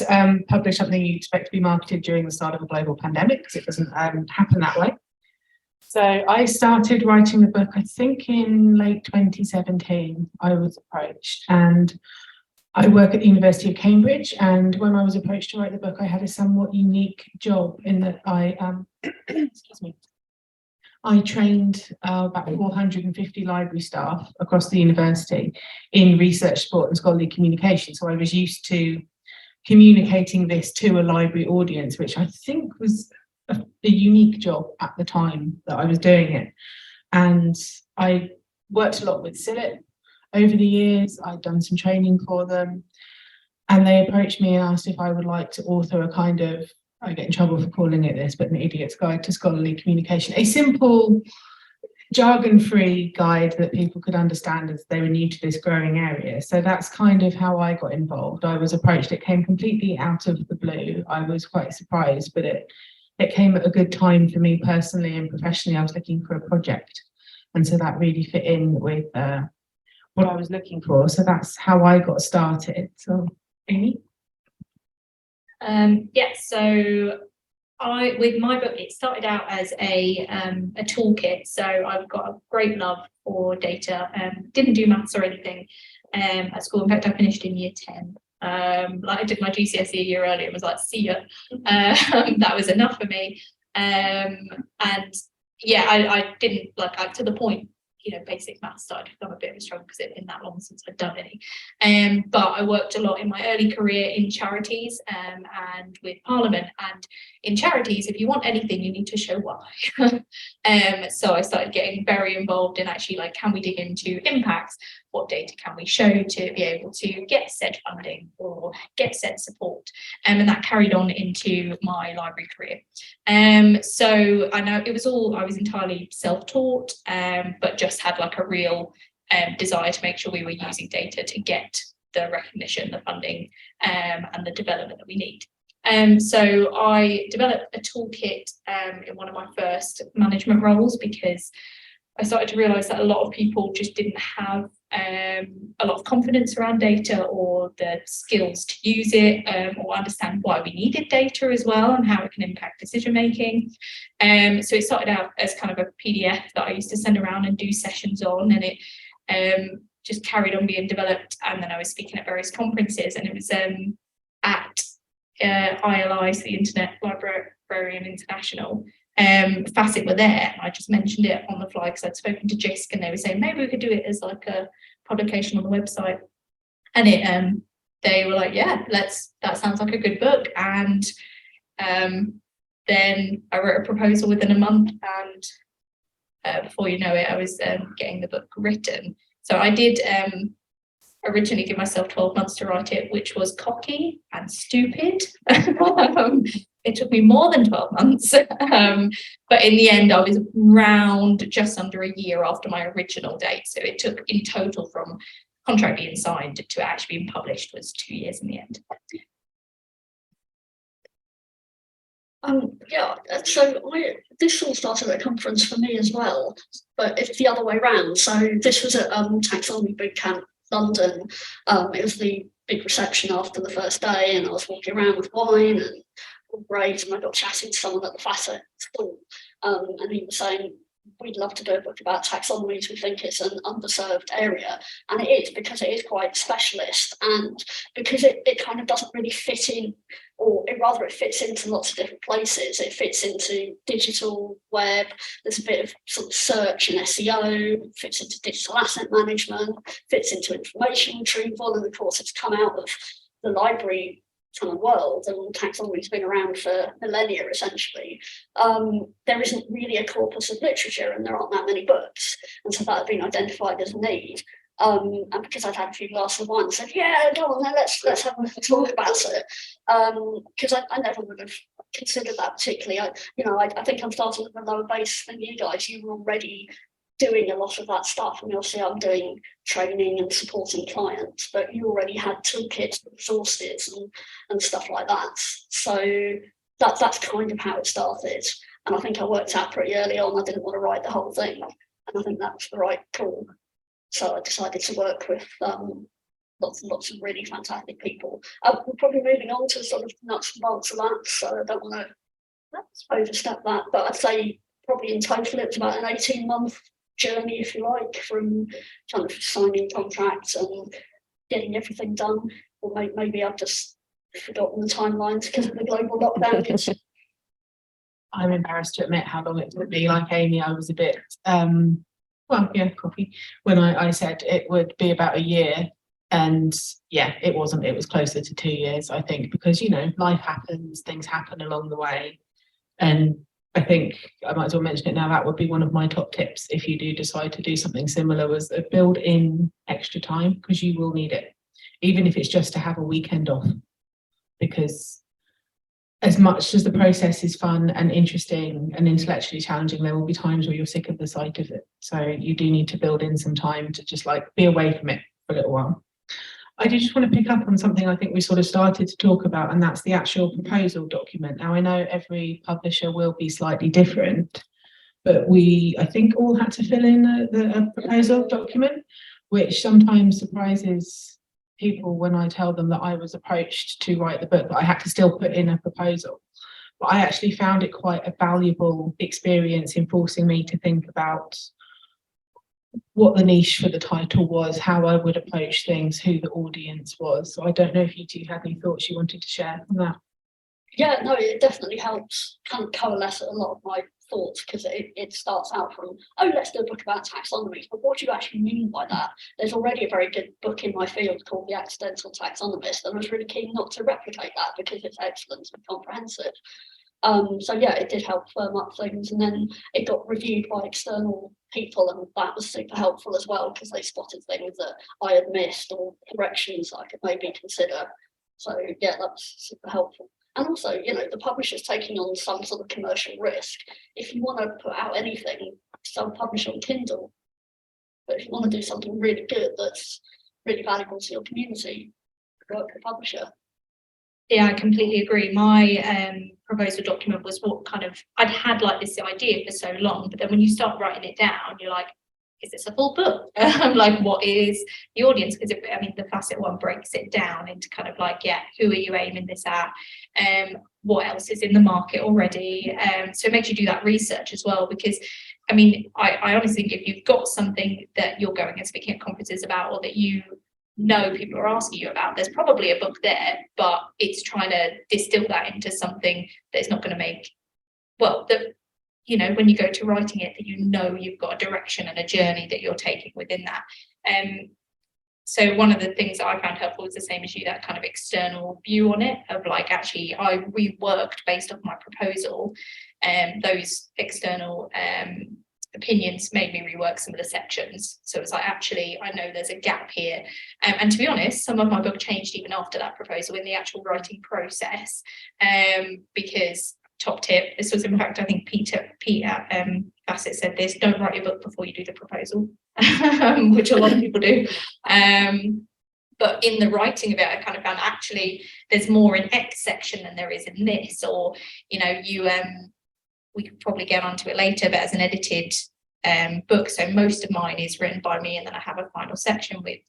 not publish something you expect to be marketed during the start of a global pandemic, because it doesn't happen that way. So I started writing the book, I think in late 2017, I was approached, and I work at the University of Cambridge, and when I was approached to write the book, I had a somewhat unique job in that I, excuse me, I trained about 450 library staff across the university in research, sport and scholarly communication. So I was used to communicating this to a library audience, which I think was a unique job at the time that I was doing it. And I worked a lot with CILIP over the years. I'd done some training for them, and they approached me and asked if I would like to author a kind of, I get in trouble for calling it this, but an idiot's guide to scholarly communication, a simple, jargon-free guide that people could understand as they were new to this growing area. So that's kind of how I got involved. I was approached, it came completely out of the blue. I was quite surprised, but it came at a good time for me personally and professionally. I was looking for a project, and so that really fit in with what I was looking for. So that's how I got started. So Amy? Yeah, so with my book, it started out as a toolkit. So I've got a great love for data. Didn't do maths or anything at school. In fact, I finished in year 10. Like I did my GCSE a year earlier. It was like, see ya. That was enough for me. And yeah, I didn't like to the point. Basic maths started to become a bit of a struggle because it's been that long since I'd done any. But I worked a lot in my early career in charities and with Parliament. And in charities, if you want anything, you need to show why. So I started getting very involved in actually, like, can we dig into impacts? What data can we show to be able to get said funding or get said support? And that carried on into my library career. So I know I was entirely self-taught, but just had like a real desire to make sure we were using data to get the recognition, the funding, and the development that we need. So I developed a toolkit in one of my first management roles, because I started to realise that a lot of people just didn't have a lot of confidence around data or the skills to use it, or understand why we needed data as well and how it can impact decision making. So it started out as kind of a PDF that I used to send around and do sessions on, and it just carried on being developed. And then I was speaking at various conferences, and it was at ILI, so the Internet Librarian International. Facet were there, and I just mentioned it on the fly because I'd spoken to JISC, and they were saying maybe we could do it as like a publication on the website. And they were like, yeah, that sounds like a good book. And then I wrote a proposal within a month, and before you know it, I was getting the book written. So I did originally give myself 12 months to write it, which was cocky and stupid. It took me more than 12 months. But in the end, I was round just under a year after my original date. So it took in total from contract being signed to actually being published was 2 years in the end. Yeah, so this all started at a conference for me as well, but it's the other way around. So this was at Taxonomy Bootcamp London. It was the big reception after the first day, and I was walking around with wine and all great, and I got chatting to someone at the facet stall, and he was saying, we'd love to do a book about taxonomies. We think it's an underserved area, and it is, because it is quite specialist, and because it kind of doesn't really fit in, or rather it fits into lots of different places. It fits into digital, web, there's a bit of sort of search and SEO, fits into digital asset management, fits into information retrieval, and of course it's come out of the library kind of world, and taxonomy's been around for millennia essentially. There isn't really a corpus of literature, and there aren't that many books, and so that had been identified as a need. And because I'd had a few glasses of wine, I said, yeah, go on then, let's have a talk about it. Because I never would have considered that particularly. I think I'm starting with a lower base than you guys. You were already doing a lot of that stuff, and obviously I'm doing training and supporting clients, but you already had toolkits, resources and stuff like that. So that's kind of how it started. And I think I worked out pretty early on I didn't want to write the whole thing, and I think that was the right call. So I decided to work with lots and lots of really fantastic people. We're probably moving on to sort of nuts and bolts of that, so I don't want to overstep that, but I'd say probably in total it's about an 18-month journey, if you like, from kind of signing contracts and getting everything done. Or maybe I've just forgotten the timelines because of the global lockdown. I'm embarrassed to admit how long it took me. Like Amy, I was a bit, coffee, when I said it would be about a year. And yeah, it wasn't. It was closer to 2 years, I think, because, you know, life happens, things happen along the way. And I think I might as well mention it now. That would be one of my top tips if you do decide to do something similar, was build in extra time, because you will need it, even if it's just to have a weekend off. Because as much as the process is fun and interesting and intellectually challenging, there will be times where you're sick of the sight of it. So you do need to build in some time to just like be away from it for a little while. I do just want to pick up on something I think we sort of started to talk about, and that's the actual proposal document. Now, I know every publisher will be slightly different, but we, I think, all had to fill in a proposal document, which sometimes surprises people when I tell them that I was approached to write the book, but I had to still put in a proposal. But I actually found it quite a valuable experience in forcing me to think about what the niche for the title was, how I would approach things, who the audience was. So I don't know if you two had any thoughts you wanted to share on that. Yeah, no, it definitely helps kind of coalesce a lot of my thoughts, because it starts out from, oh, let's do a book about taxonomies, but what do you actually mean by that? There's already a very good book in my field called The Accidental Taxonomist, and I was really keen not to replicate that because it's excellent and comprehensive. So yeah, it did help firm up things, and then it got reviewed by external people, and that was super helpful as well, because they spotted things that I had missed or corrections I could maybe consider. So yeah, that's super helpful. And also, you know, the publisher's taking on some sort of commercial risk. If you want to put out anything, self-publish on Kindle. But if you want to do something really good that's really valuable to your community, work with a publisher. Yeah, I completely agree. My proposal document was what kind of, I'd had like this idea for so long, but then when you start writing it down, you're like, is this a full book? Like, what is the audience? Because I mean, the facet one breaks it down into kind of like, yeah, who are you aiming this at? What else is in the market already? So it makes you do that research as well, because I mean, I honestly think if you've got something that you're going and speaking at conferences about, or that you know people are asking you about, there's probably a book there, but it's trying to distill that into something that's not going to make, well, the, you know, when you go to writing it, that you know you've got a direction and a journey that you're taking within that. So one of the things that I found helpful was the same as you, that kind of external view on it, of like, actually I reworked based off my proposal, and those external opinions made me rework some of the sections. So it's like, actually, I know there's a gap here. And to be honest, some of my book changed even after that proposal in the actual writing process, because top tip, this was in fact, I think Peter Bassett said this, don't write your book before you do the proposal, which a lot of people do. But in the writing of it, I kind of found actually there's more in X section than there is in this, or, you know, you we could probably get onto it later, but as an edited book, so most of mine is written by me, and then I have a final section with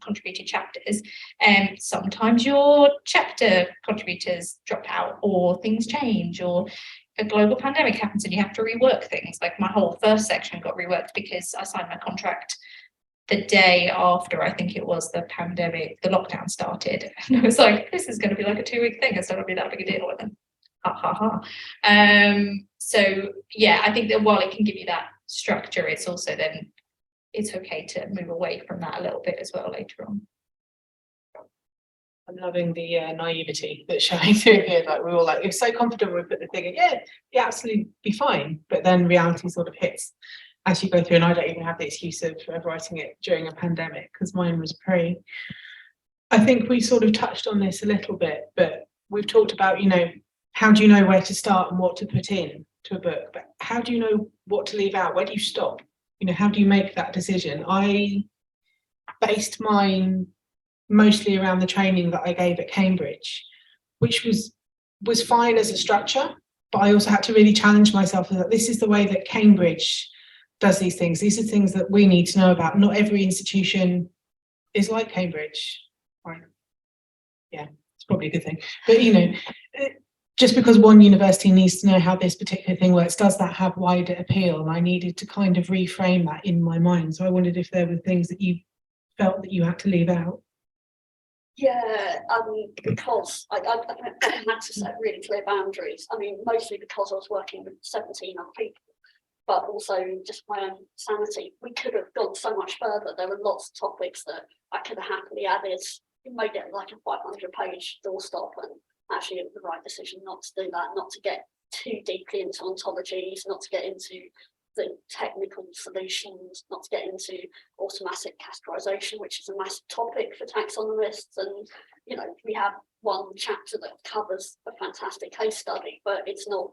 contributed chapters. Sometimes your chapter contributors drop out, or things change, or a global pandemic happens and you have to rework things. Like my whole first section got reworked because I signed my contract the day after, I think it was, the pandemic, the lockdown started, and I was like, this is going to be like a 2-week thing, it's not going to be that big a deal with them. So yeah, I think that while it can give you that structure, it's also then it's okay to move away from that a little bit as well later on. I'm loving the naivety that's showing through here. Like, we're all like, you're so confident we put the thing in, yeah, absolutely be fine. But then reality sort of hits as you go through, and I don't even have the excuse of writing it during a pandemic, because mine was pre. I think we sort of touched on this a little bit, but we've talked about, you know, how do you know where to start and what to put in to a book? But how do you know what to leave out? Where do you stop? You know, how do you make that decision? I based mine mostly around the training that I gave at Cambridge, which was fine as a structure, but I also had to really challenge myself that this is the way that Cambridge does these things. These are things that we need to know about. Not every institution is like Cambridge, right? Yeah, it's probably a good thing. But you know, just because one university needs to know how this particular thing works, does that have wider appeal? And I needed to kind of reframe that in my mind. So I wondered if there were things that you felt that you had to leave out. Yeah, because I had to set really clear boundaries. I mean, mostly because I was working with 17 other people, but also just my own sanity. We could have gone so much further. There were lots of topics that I could have happily added. It made it like a 500-page doorstop, and actually it was the right decision not to do that, not to get too deeply into ontologies, not to get into the technical solutions, not to get into automatic categorization, which is a massive topic for taxonomists. And you know, we have one chapter that covers a fantastic case study, but it's not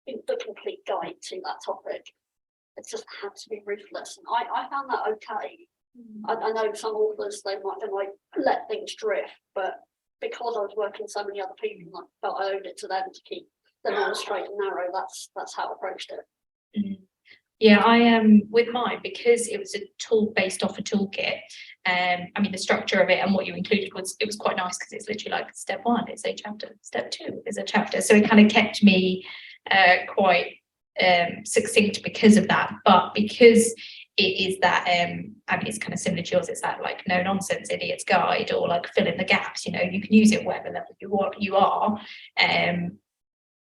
the complete guide to that topic. It just had to be ruthless, and I found that okay. I know some authors they might let things drift, but because I was working with so many other people, I felt I owed it to them to keep them all straight and narrow. That's how I approached it. Mm-hmm. Yeah, I am with mine because it was a tool based off a toolkit. I mean, the structure of it and what you included was quite nice because it's literally like step 1 is a chapter, step 2 is a chapter. So it kind of kept me quite succinct because of that. But because it is that, I mean, it's kind of similar to yours. It's that like no nonsense idiot's guide, or like fill in the gaps. You know, you can use it wherever level you are,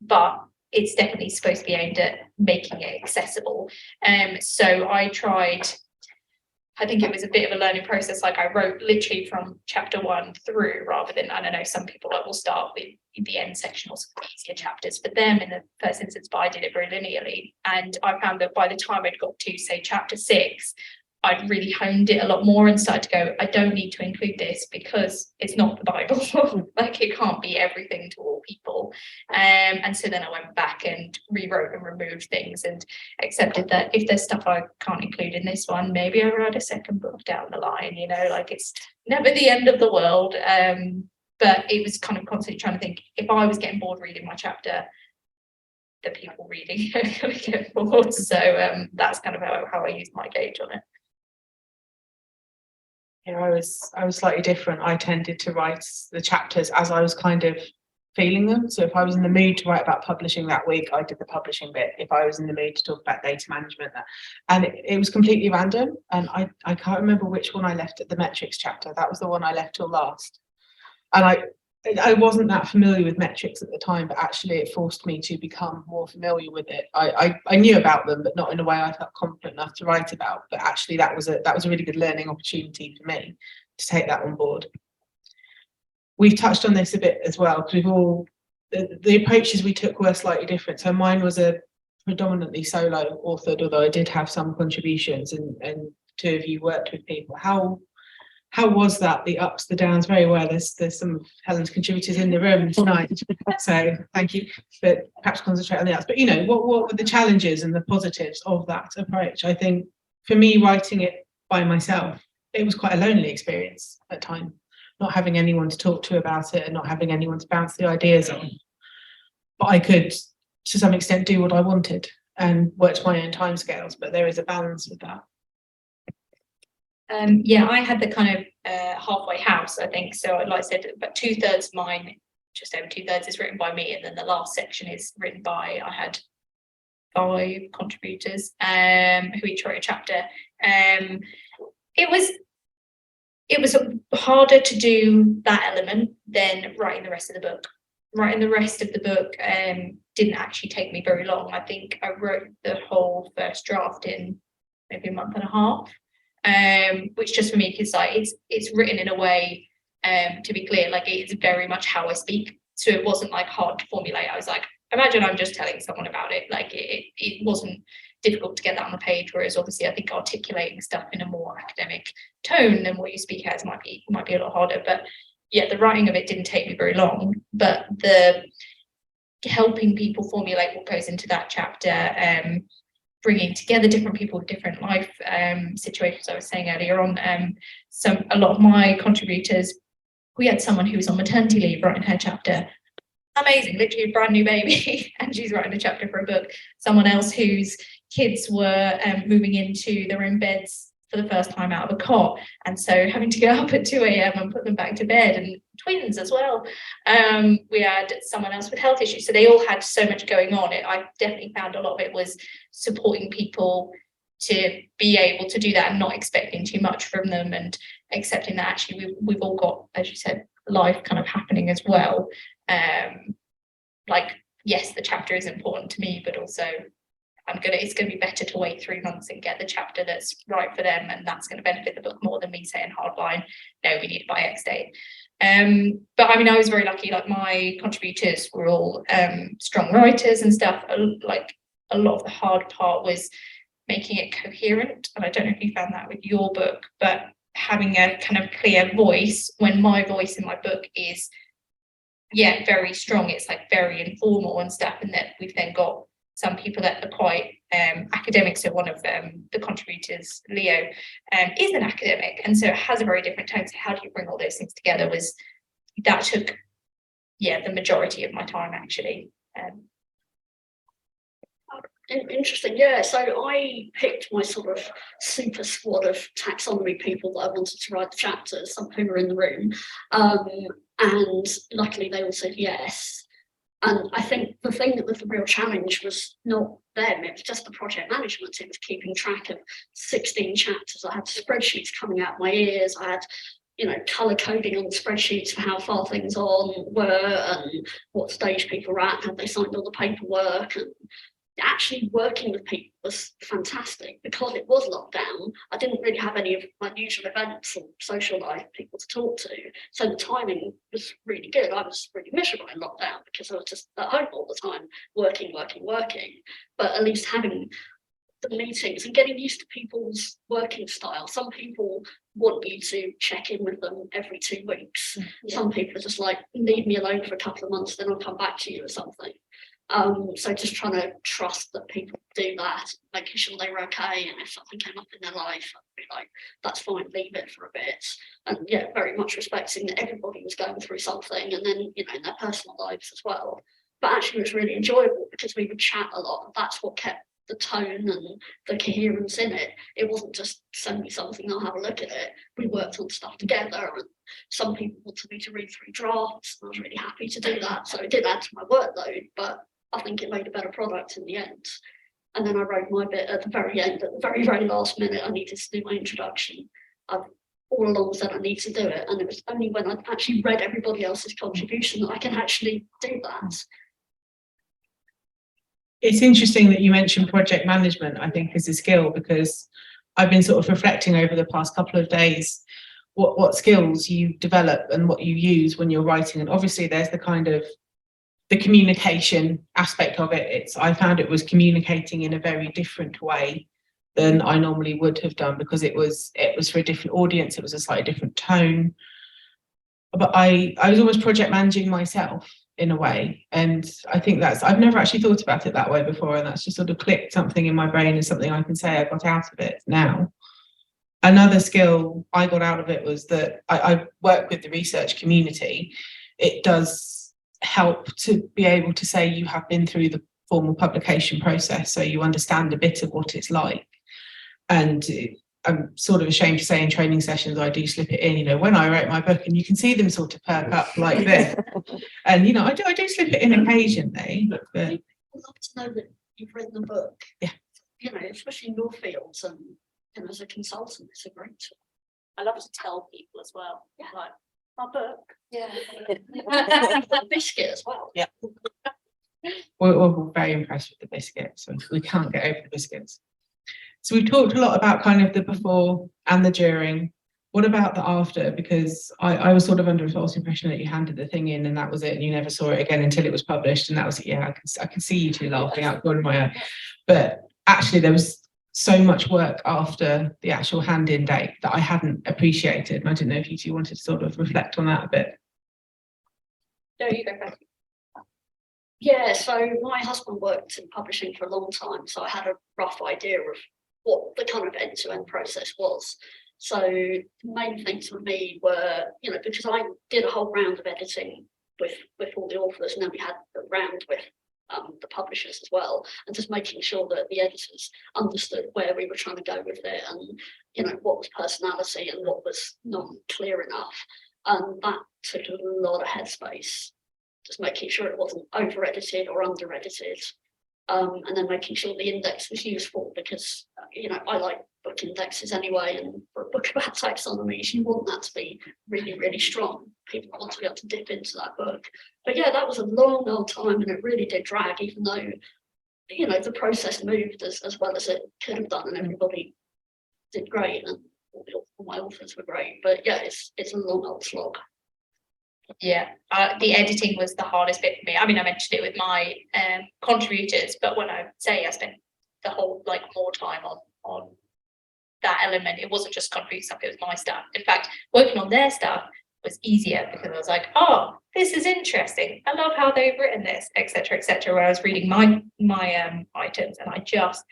but it's definitely supposed to be aimed at making it accessible. So I tried, I think it was a bit of a learning process. Like I wrote literally from chapter 1 through, rather than, I don't know, some people like will start with the end section or some easier chapters for them in the first instance, but I did it very linearly. And I found that by the time I'd got to say chapter 6, I'd really honed it a lot more and started to go, I don't need to include this because it's not the Bible. Like it can't be everything to all people. And so then I went back and rewrote and removed things and accepted that if there's stuff I can't include in this one, maybe I'll write a second book down the line, you know, like it's never the end of the world. But it was kind of constantly trying to think, if I was getting bored reading my chapter, the people reading are going to get bored. So that's kind of how I used my gauge on it. Yeah, I was slightly different. I tended to write the chapters as I was kind of feeling them. So if I was in the mood to write about publishing that week, I did the publishing bit. If I was in the mood to talk about data management, and it was completely random. And I can't remember which one I left at the metrics chapter. That was the one I left till last. And I wasn't that familiar with metrics at the time, but actually it forced me to become more familiar with it. I knew about them, but not in a way I felt confident enough to write about. But actually that was a really good learning opportunity for me to take that on board. We've touched on this a bit as well, because the approaches we took were slightly different. So mine was a predominantly solo authored, although I did have some contributions, and 2 of you worked with people. How was that? The ups, the downs, very well. There's some of Helen's contributors in the room tonight, so thank you. But perhaps concentrate on the ups. But you know, what were the challenges and the positives of that approach? I think for me, writing it by myself, it was quite a lonely experience at times, not having anyone to talk to about it and not having anyone to bounce the ideas on. But I could, to some extent, do what I wanted and work to my own timescales. But there is a balance with that. Yeah, I had the kind of halfway house, I think. So like I said, about 2/3 of mine, just over 2/3 is written by me, and then the last section is written by, I had 5 contributors who each wrote a chapter. It was harder to do that element than writing the rest of the book. Writing the rest of the book didn't actually take me very long. I think I wrote the whole first draft in maybe a month and a half. Which just for me, because like it's written in a way, to be clear, like it's very much how I speak. So it wasn't like hard to formulate. I was like, imagine I'm just telling someone about it. Like it wasn't difficult to get that on the page. Whereas obviously I think articulating stuff in a more academic tone than what you speak as might be a lot harder. But yeah, the writing of it didn't take me very long. But the helping people formulate what goes into that chapter, bringing together different people with different life situations. I was saying earlier on, a lot of my contributors, we had someone who was on maternity leave writing her chapter. Amazing, literally a brand new baby, and she's writing a chapter for a book. Someone else whose kids were moving into their own beds for the first time out of a cot, and so having to get up at 2 a.m. and put them back to bed, and twins as well. We had someone else with health issues, so they all had so much going on. I definitely found a lot of it was supporting people to be able to do that and not expecting too much from them, and accepting that actually we've all got, as you said, life kind of happening as well. Like, yes, the chapter is important to me, but also it's going to be better to wait 3 months and get the chapter that's right for them, and that's going to benefit the book more than me saying hardline, no, we need it by X date. But I mean, I was very lucky, like my contributors were all strong writers and stuff. Like, a lot of the hard part was making it coherent, and I don't know if you found that with your book, but having a kind of clear voice when my voice in my book is very strong. It's like very informal and stuff, and that we've then got some people that are quite academic. So one of the contributors, Leo, is an academic, and so it has a very different tone. So how do you bring all those things together? That took the majority of my time, actually. Interesting, so I picked my sort of super squad of taxonomy people that I wanted to write the chapters, some who were in the room, and luckily they all said yes. And I think the thing that was the real challenge was not them, it was just the project management. It was keeping track of 16 chapters. I had spreadsheets coming out my ears. I had, colour coding on the spreadsheets for how far things were and what stage people were at, had they signed all the paperwork. And actually working with people was fantastic because it was lockdown. I didn't really have any of my usual events and social life people to talk to, so the timing was really good. I was really miserable in lockdown because I was just at home all the time, working, but at least having the meetings and getting used to people's working style. Some people want you to check in with them every 2 weeks. Some people are just like, leave me alone for a couple of months, then I'll come back to you or something. So just trying to trust that people do that, making sure they were okay, and if something came up in their life, I'd be like, that's fine, leave it for a bit. And very much respecting that everybody was going through something, and then in their personal lives as well. But actually it was really enjoyable because we would chat a lot, and that's what kept the tone and the coherence in it. It wasn't just send me something, I'll have a look at it. We worked on stuff together, and some people wanted me to read 3 drafts, and I was really happy to do that. So it did add to my workload, but I think it made a better product in the end. And then I wrote my bit at the very end, at the very, very last minute. I needed to do my introduction. I've all along said I need to do it, and it was only when I actually read everybody else's contribution that I can actually do that. It's interesting that you mentioned project management, I think, as a skill, because I've been sort of reflecting over the past couple of days what skills you develop and what you use when you're writing. And obviously there's the kind of the communication aspect of it. I found it was communicating in a very different way than I normally would have done, because it was for a different audience. It was a slightly different tone. But I was almost project managing myself in a way. And I think I've never actually thought about it that way before. And that's just sort of clicked something in my brain as something I can say I got out of it now. Another skill I got out of it was that I work with the research community. It does help to be able to say you have been through the formal publication process, so you understand a bit of what it's like. And I'm sort of ashamed to say in training sessions I do slip it in, when I wrote my book, and you can see them sort of perk up like this. And I do slip it in occasionally. But I'd love to know that you've written the book. Yeah. Especially in your fields, and as a consultant, it's a great tool. I love to tell people as well. Yeah. Like, my book. Yeah. That biscuit as well. Yeah. We're very impressed with the biscuits. So we can't get over the biscuits. So we've talked a lot about kind of the before and the during. What about the after? Because I was sort of under a false impression that you handed the thing in and that was it, and you never saw it again until it was published, and that was it. Yeah, I can see you two laughing out the corner of my eye. But actually there was so much work after the actual hand-in date that I hadn't appreciated. And I didn't know if you two wanted to sort of reflect on that a bit. No, you go first. Yeah, so my husband worked in publishing for a long time, so I had a rough idea of what the kind of end-to-end process was. So the main things for me were, because I did a whole round of editing with all the authors, and then we had a round with the publishers as well, and just making sure that the editors understood where we were trying to go with it, and what was personality and what was not clear enough. And that took a lot of headspace, just making sure it wasn't over edited or under edited. And then making sure the index was useful, because I like book indexes anyway, and for a book about taxonomies you want that to be really, really strong. People want to be able to dip into that book. But yeah, that was a long old time, and it really did drag, even though the process moved as well as it could have done, and everybody did great, and all my authors were great. But yeah, it's a long old slog. Yeah, the editing was the hardest bit for me. I mean, I mentioned it with my contributors, but when I say I spent the whole more time on that element, it wasn't just contributing stuff, it was my stuff. In fact, working on their stuff was easier, because I was like, oh, this is interesting, I love how they've written this, etc., etc. Where I was reading my items, and I hated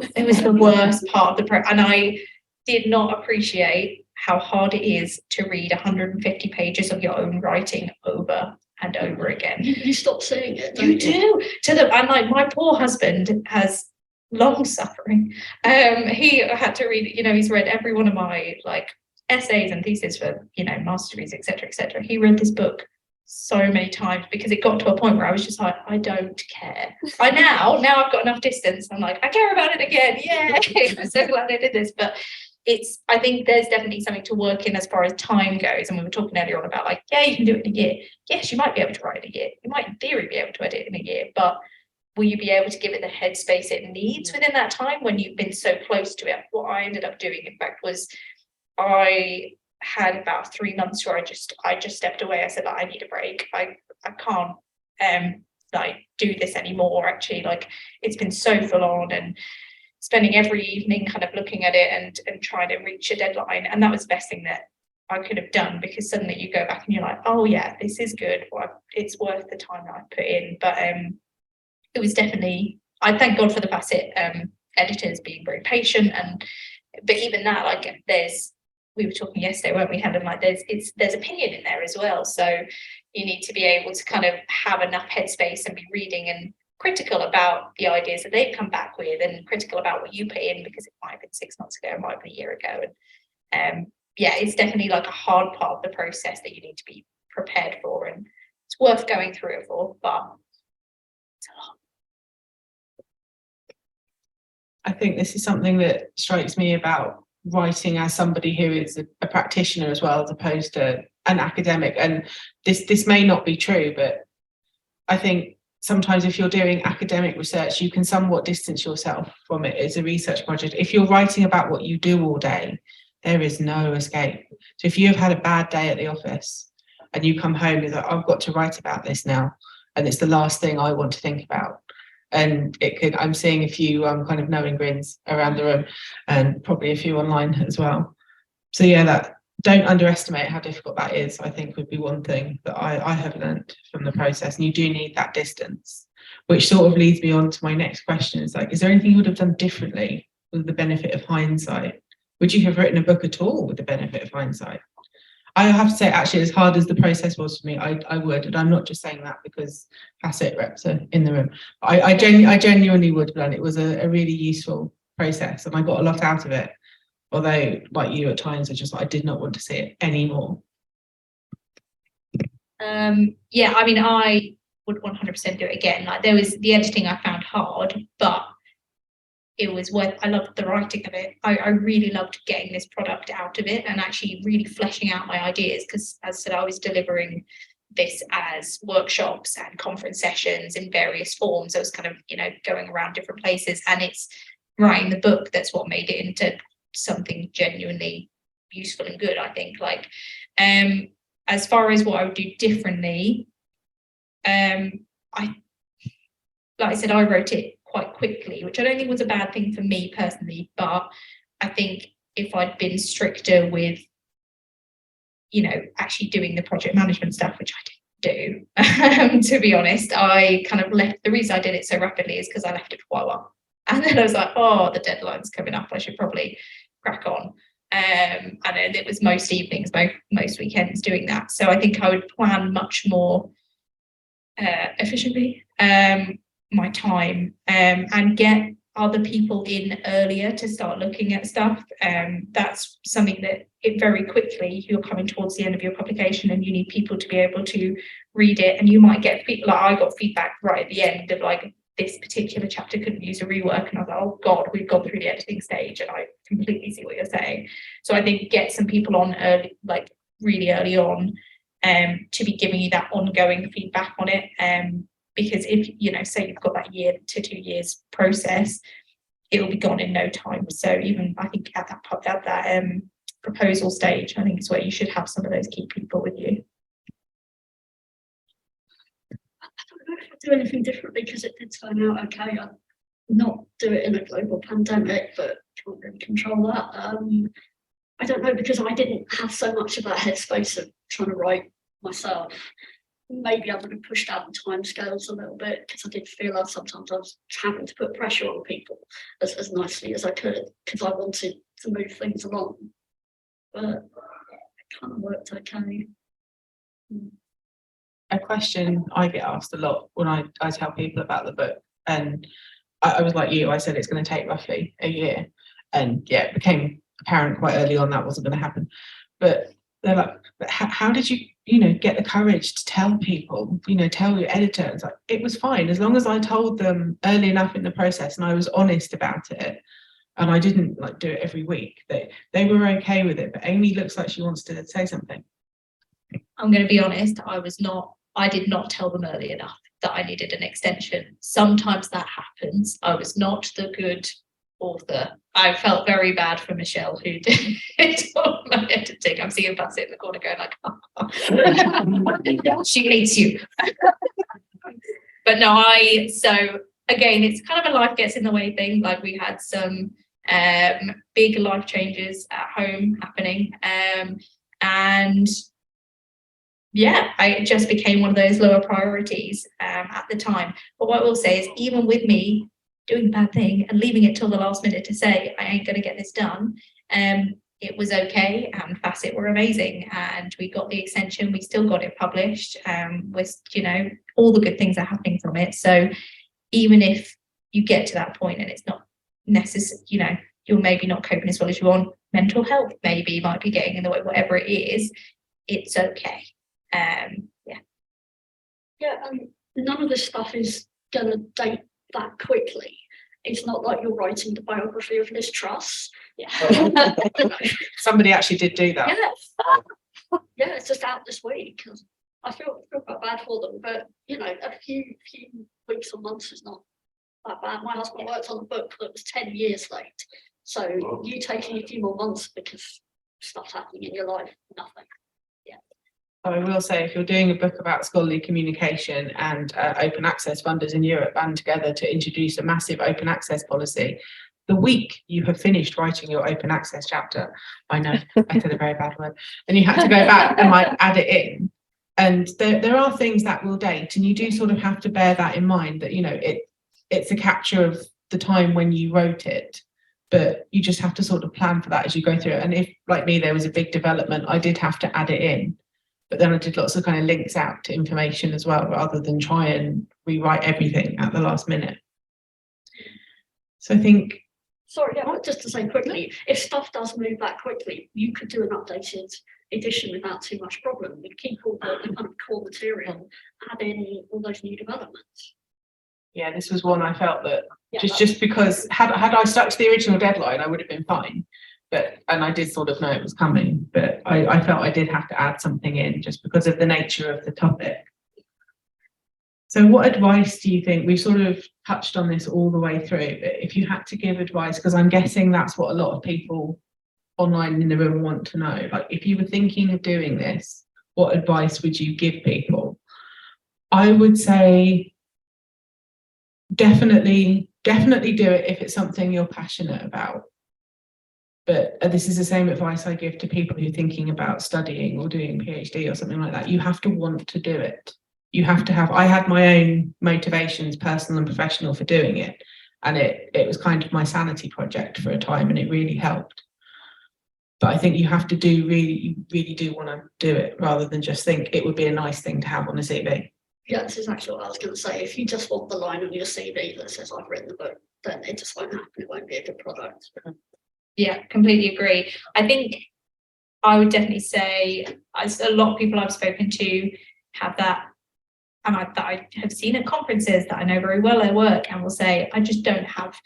it. It was the worst part of the and I did not appreciate how hard it is to read 150 pages of your own writing over and over again. You stop seeing it. You do. And my poor husband has long suffering. He had to read, he's read every one of my essays and theses for, master degrees, etc., etc. He read this book so many times, because it got to a point where I was just like, I don't care. Now I've got enough distance. I'm like, I care about it again. Yeah. I'm so glad I did this. But I think there's definitely something to work in as far as time goes. And we were talking earlier on about you can do it in a year. Yes, you might be able to write in a year. You might in theory be able to edit in a year, but will you be able to give it the headspace it needs within that time when you've been so close to it? What I ended up doing, in fact, was I had about 3 months where I just stepped away. I said, I need a break. I can't do this anymore. Actually, it's been so full on, and spending every evening kind of looking at it and trying to reach a deadline. And that was the best thing that I could have done, because suddenly you go back and you're like, oh yeah, this is good. Well, it's worth the time that I put in. But it was definitely, I thank God for the Facet editors being very patient. But even that, we were talking yesterday, weren't we, Helen? There's opinion in there as well. So you need to be able to kind of have enough headspace and be reading and critical about the ideas that they've come back with, and critical about what you put in, because it might have been 6 months ago, it might have been a year ago. And it's definitely a hard part of the process that you need to be prepared for, and it's worth going through it for, but it's a lot. I think this is something that strikes me about writing as somebody who is a practitioner as well, as opposed to an academic. And this may not be true, but I think sometimes if you're doing academic research, you can somewhat distance yourself from it as a research project. If you're writing about what you do all day, there is no escape. So if you have had a bad day at the office and you come home, you're like, I've got to write about this now, and it's the last thing I want to think about. And I'm seeing a few kind of knowing grins around the room, and probably a few online as well. So yeah, don't underestimate how difficult that is, I think, would be one thing that I have learned from the process. And you do need that distance, which sort of leads me on to my next question. Is is there anything you would have done differently with the benefit of hindsight? Would you have written a book at all with the benefit of hindsight? I have to say, actually, as hard as the process was for me, I would, and I'm not just saying that because Facet reps are in the room. I genuinely would have done. It was a really useful process, and I got a lot out of it. Although, like you, at times I did not want to see it anymore. Yeah, I mean, I would 100% do it again. There was the editing I found hard, but it was worth. I loved the writing of it. I really loved getting this product out of it and actually really fleshing out my ideas, because, as I said, I was delivering this as workshops and conference sessions in various forms. I was kind of, going around different places, and it's writing the book that's what made it into something genuinely useful and good, I think. As far as what I would do differently, like I said, I wrote it quite quickly, which I don't think was a bad thing for me personally, but I think if I'd been stricter with actually doing the project management stuff, which I didn't do, to be honest, I kind of left. The reason I did it so rapidly is because I left it for quite a while, and then I was like, oh, the deadline's coming up, I should probably crack on. And then it was most evenings, most weekends doing that. So I think I would plan much more efficiently, my time, and get other people in earlier to start looking at stuff. That's something that it very quickly, you're coming towards the end of your publication and you need people to be able to read it, and you might get like I got feedback right at the end of like, this particular chapter couldn't use a rework, and I was like, oh god, we've gone through the editing stage, and I completely see what you're saying. So I think get some people on early, like really early on, to be giving you that ongoing feedback on it, because if you know, say you've got that 1 to 2 years process, it will be gone in no time. So even I think at that proposal stage, I think it's where you should have some of those key people with you. I don't know if I'd do anything differently, because it did turn out okay. I'd not do it in a global pandemic, but can't really control that. I don't know, because I didn't have so much of that headspace of trying to write myself. Maybe I would have pushed out the timescales a little bit, because I did feel like sometimes I was having to put pressure on people as nicely as I could, because I wanted to move things along. But it kind of worked okay. A question I get asked a lot when I tell people about the book, and I was like you, I said it's going to take roughly a year, and yeah, it became apparent quite early on that wasn't going to happen. But they're like, but how did you get the courage to tell people, tell your editor? It's like, it was fine as long as I told them early enough in the process and I was honest about it, and I didn't like do it every week. They were okay with it. But Amy looks like she wants to say something. I'm going to be honest, I did not tell them early enough that I needed an extension. Sometimes that happens. I was not the good author. I felt very bad for Michelle, who did all my editing. I'm seeing Bassett in the corner going like, oh. She hates you. But no, so again, it's kind of a life gets in the way thing. Like we had some big life changes at home happening, and yeah, it just became one of those lower priorities at the time. But what I will say is, even with me doing the bad thing and leaving it till the last minute to say I ain't going to get this done, it was okay, and Facet were amazing, and we got the extension, we still got it published, with all the good things are happening from it. So even if you get to that point and it's not necessary, you're maybe not coping as well as you want, mental health maybe might be getting in the way, whatever it is, it's okay. None of this stuff is gonna date that quickly. It's not like you're writing the biography of Liz Truss. Yeah. Somebody actually did do that. Yeah, it's just out this week. I feel quite bad for them, but a few weeks or months is not that bad. My husband worked on a book that was 10 years late, so you taking a few more months because stuff's happening in your life, nothing. I will say, if you're doing a book about scholarly communication and open access funders in Europe band together to introduce a massive open access policy, the week you have finished writing your open access chapter, I know I said a very bad word, and you had to go back and like add it in. And there are things that will date, and you do sort of have to bear that in mind, that it's a capture of the time when you wrote it, but you just have to sort of plan for that as you go through it. And if, like me, there was a big development, I did have to add it in. But then I did lots of kind of links out to information as well, rather than try and rewrite everything at the last minute. So I think... Sorry, just to say quickly, if stuff does move that quickly, you could do an updated edition without too much problem. You keep all the kind of core material, add in all those new developments. Yeah, this was one I felt that just because had I stuck to the original deadline, I would have been fine. And I did sort of know it was coming, but I felt I did have to add something in just because of the nature of the topic. So what advice do you think, we've sort of touched on this all the way through, but if you had to give advice, because I'm guessing that's what a lot of people online in the room want to know, like if you were thinking of doing this, what advice would you give people? I would say definitely do it if it's something you're passionate about. But this is the same advice I give to people who are thinking about studying or doing a PhD or something like that. You have to want to do it. You have to have, I had my own motivations, personal and professional, for doing it. And it was kind of my sanity project for a time, and it really helped. But I think you have to you really do want to do it, rather than just think it would be a nice thing to have on a CV. Yeah, that's exactly what I was going to say. If you just want the line on your CV that says I've written the book, then it just won't happen. It won't be a good product. Yeah, completely agree. I think I would definitely say, as a lot of people I've spoken to have that, and that I have seen at conferences that I know very well at work, and will say, I just don't have,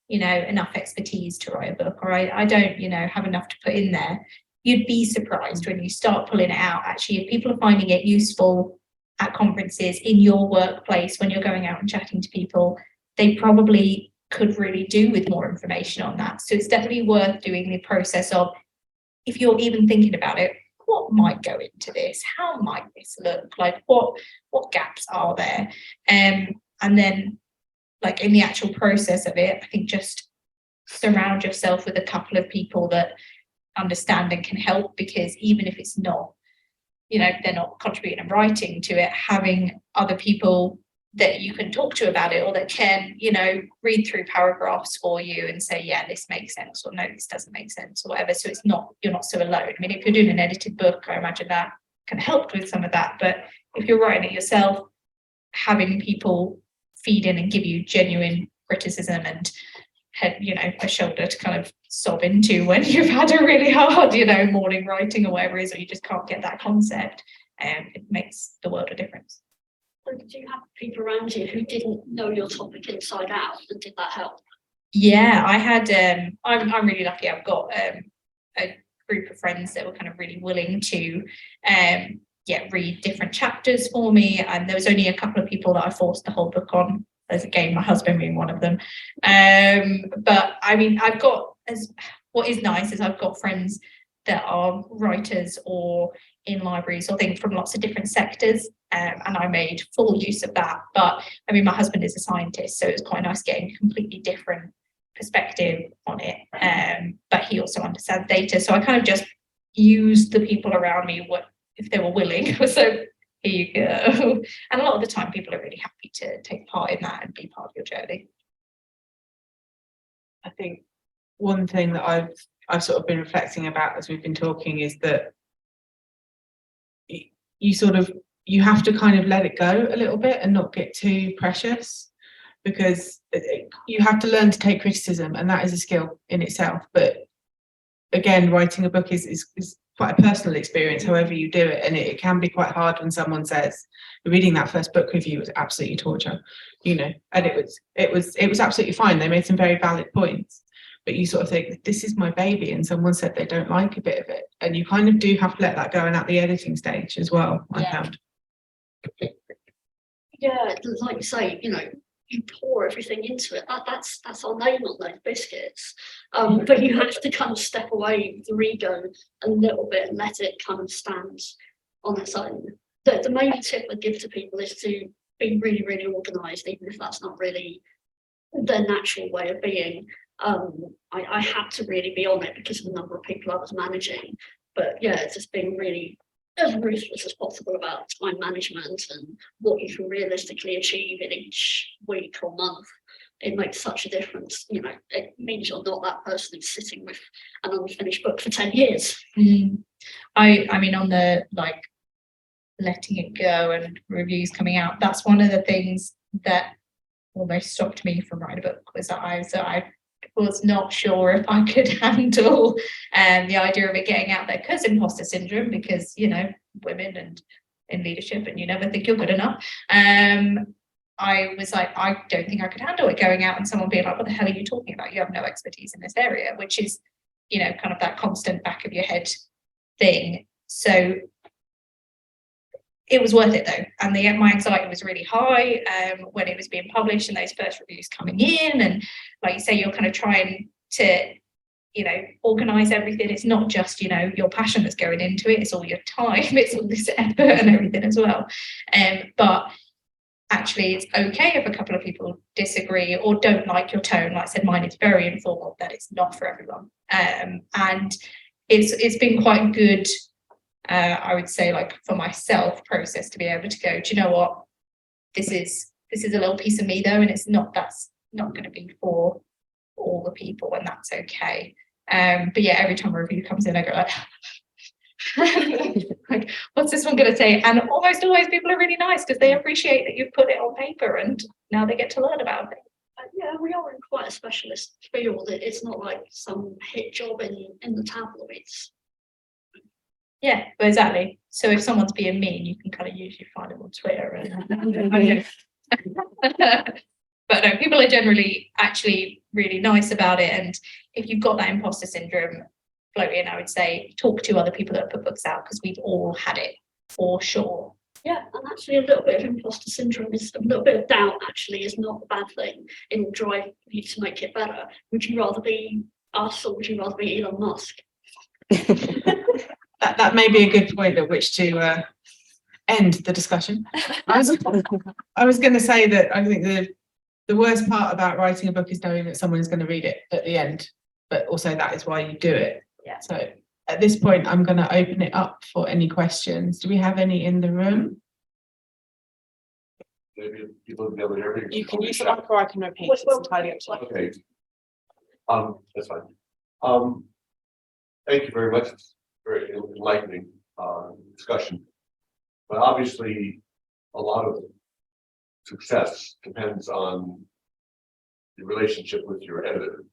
enough expertise to write a book, or I don't, have enough to put in there. You'd be surprised when you start pulling it out. Actually, if people are finding it useful at conferences, in your workplace, when you're going out and chatting to people, they probably could really do with more information on that. So it's definitely worth doing the process of, if you're even thinking about it, what might go into this? How might this look? Like, what gaps are there? And then, like, in the actual process of it, I think just surround yourself with a couple of people that understand and can help, because even if it's not, they're not contributing and writing to it, having other people that you can talk to about it, or that can, read through paragraphs for you and say, yeah, this makes sense, or no, this doesn't make sense, or whatever. So you're not so alone. I mean, if you're doing an edited book, I imagine that can help with some of that. But if you're writing it yourself, having people feed in and give you genuine criticism and a shoulder to kind of sob into when you've had a really hard, morning writing or whatever it is, or you just can't get that concept, it makes the world a difference. So did you have people around you who didn't know your topic inside out, and did that help? Yeah, I had, I'm really lucky. I've got a group of friends that were kind of really willing to read different chapters for me, and there was only a couple of people that I forced the whole book on. There's again my husband being one of them. But I mean, what is nice is I've got friends that are writers or in libraries or things from lots of different sectors, and I made full use of that. But I mean, my husband is a scientist, so it was quite nice getting a completely different perspective on it. But he also understands data, so I kind of just used the people around me if they were willing. So here you go. And a lot of the time people are really happy to take part in that and be part of your journey. I think one thing that I've sort of been reflecting about as we've been talking is that you have to kind of let it go a little bit and not get too precious, because you have to learn to take criticism, and that is a skill in itself. But again, writing a book is quite a personal experience, however you do it, and it can be quite hard when someone says, reading that first book review was absolutely torture, and it was absolutely fine. They made some very valid points, but you sort of think, this is my baby, and someone said they don't like a bit of it, and you kind of do have to let that go, and at the editing stage as well. I found. Yeah, like you say, you pour everything into it. That's our name on those biscuits. But you have to kind of step away with your ego a little bit and let it kind of stand on its own. The main tip I give to people is to be really, really organised, even if that's not really their natural way of being. I had to really be on it because of the number of people I was managing. But yeah, just being really as ruthless as possible about time management and what you can realistically achieve in each week or month. It makes such a difference. It means you're not that person who's sitting with an unfinished book for 10 years. I mean, on the letting it go and reviews coming out, that's one of the things that almost stopped me from writing a book, was that I was not sure if I could handle the idea of it getting out there, because imposter syndrome, because women and in leadership, and you never think you're good enough. I was like, I don't think I could handle it going out and someone being like, what the hell are you talking about? You have no expertise in this area, which is kind of that constant back of your head thing. So it was worth it though, and my anxiety was really high when it was being published and those first reviews coming in, and like you say, you're kind of trying to organize everything. It's not just your passion that's going into it, it's all your time, it's all this effort and everything as well. But actually it's okay if a couple of people disagree or don't like your tone. Like I said, mine is very informal, that it's not for everyone, and it's been quite good, I would say, like for myself, process to be able to go, do you know what, this is a little piece of me though, and that's not going to be for all the people, and that's okay. But yeah, every time a review comes in, I go like like, what's this one going to say? And almost always people are really nice because they appreciate that you've put it on paper and now they get to learn about it. Yeah, we are in quite a specialist field. It's not like some hit job in the tabloids. Yeah, but exactly. So if someone's being mean, you can kind of usually find them on Twitter. And but no, people are generally actually really nice about it. And if you've got that imposter syndrome floating, I would say talk to other people that have put books out because we've all had it for sure. Yeah, and actually a little bit of imposter syndrome is a little bit of doubt actually is not a bad thing. It will drive you to make it better. Would you rather be us or would you rather be Elon Musk? That may be a good point at which to end the discussion. I was going to say that I think the worst part about writing a book is knowing that someone is going to read it at the end, but also that is why you do it. Yeah. So at this point, I'm going to open it up for any questions. Do we have any in the room? Maybe people will be able to hear me. You can use the mic or I can repeat. It's entirely up to you. Okay. That's fine. Thank you very much. It's very enlightening discussion. But obviously, a lot of success depends on the relationship with your editor.